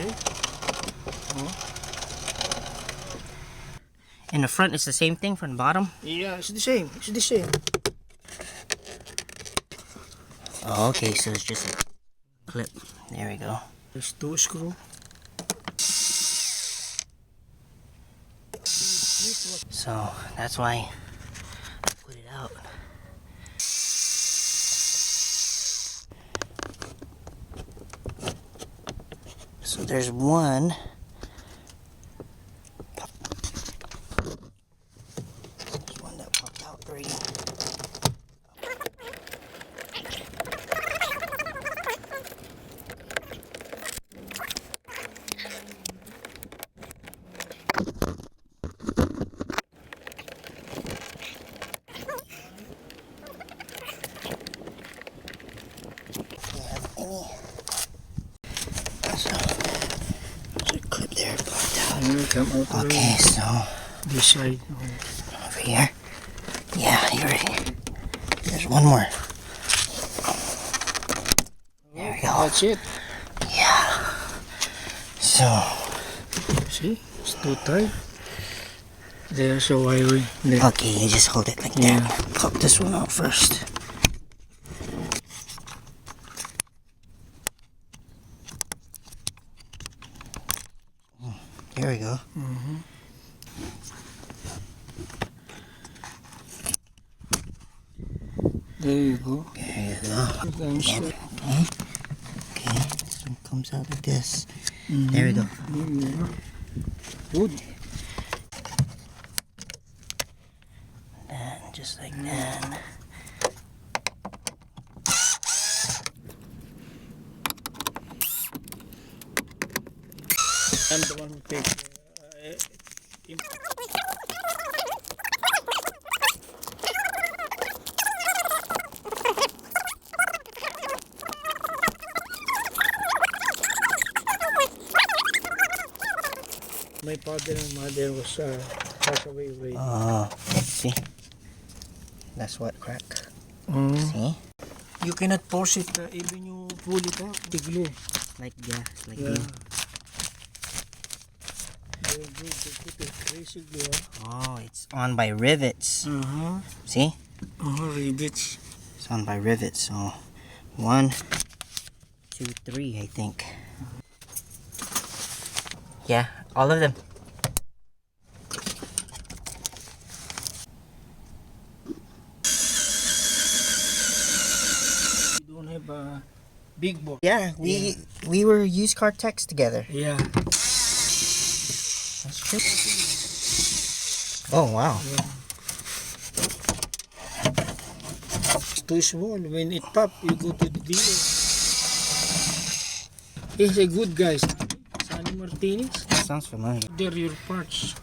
Okay. Oh. In the front, it's the same thing from the bottom? Yeah, it's the same. It's the same. Oh, okay, so it's just a clip. There we go. There's 2 screws. So that's why I put it out. So there's one. There's one that popped out already. Okay, so This side. over here. Yeah, you're right. There's one more. There we go. That's it. Yeah. So See? It's too tight. There's a wiring. There. okay, you just hold it like that. Pop this one out first. There we go. There you go. There you go. Yep. Okay. Okay. This one comes out like this. There we go. Good. And just like that. I'm the one who takes my father and mother was passed away. Oh, see? That's what crack. See? You cannot force it even you pull it out. The glue. Like gas, like Yeah. glue. Very good. They put a crazy glue. Oh, it's on by rivets. See? Rivets. It's on by rivets. So 1, 2, 3, I think. Yeah, all of them. You don't have a big board. Yeah, we were used car techs together. Yeah. That's true. Oh wow. Yeah. It's too small. When it pop, you go to the dealer. He's a good guy. Sonny Martinez. Sounds familiar. They're your parts.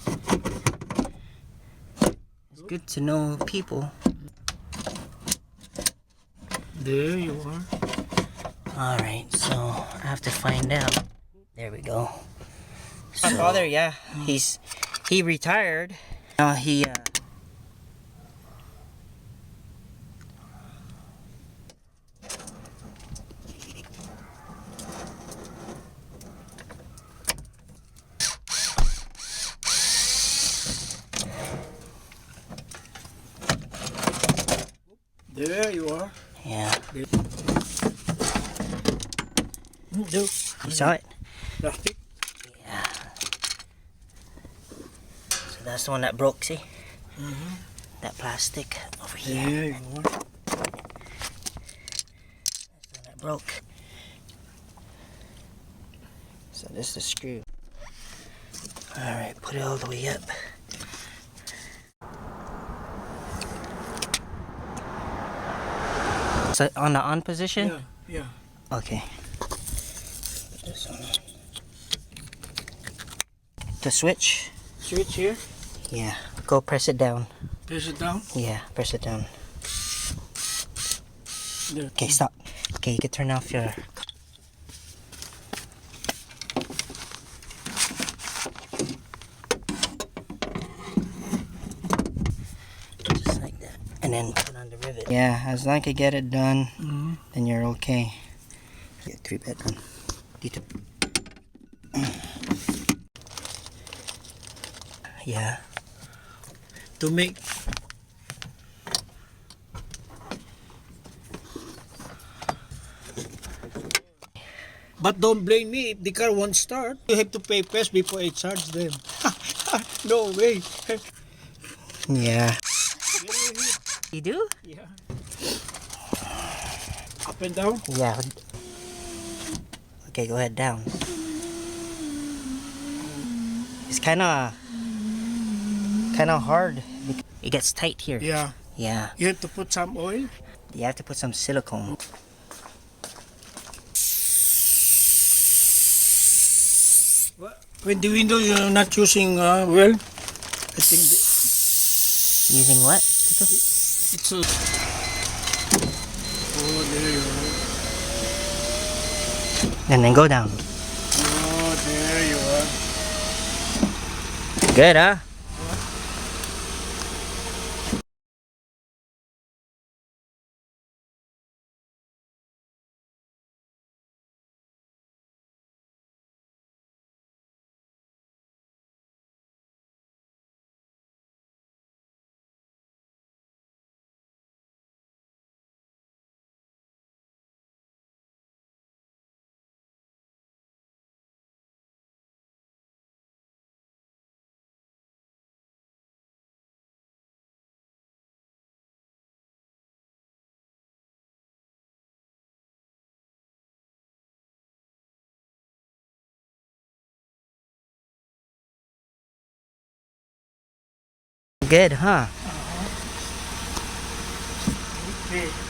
It's good to know people. There you are. Alright, so I have to find out. There we go. My father, yeah, he retired. Now he There you are. yeah. Do. You saw it? Plastic. Yeah. So that's the one that broke, see? That plastic over here. There you are. That's the one that broke. So this is the screw. Alright, put it all the way up. So on the on position? Yeah, yeah. Okay. Put this on. The switch? Switch here. Yeah. Go press it down. Press it down. Yeah, press it down. There. Okay, stop. Okay, you can turn off your... Just like that. And then put on the rivet. Yeah, as long as you get it done, then you're okay. Get 3 bed done. Dito. Yeah. to make. But don't blame me if the car won't start. You have to pay first before I charge them. No way. Yeah. You do? Yeah. Up and down. Yeah. Okay, go ahead down. It's kind of hard. It gets tight here. Yeah. Yeah. You have to put some oil. You have to put some silicone. When the window you're not using well, I think Using what? it's a. Oh, there you are. And then go down. Oh, there you are. Good, huh? Good, huh? Okay.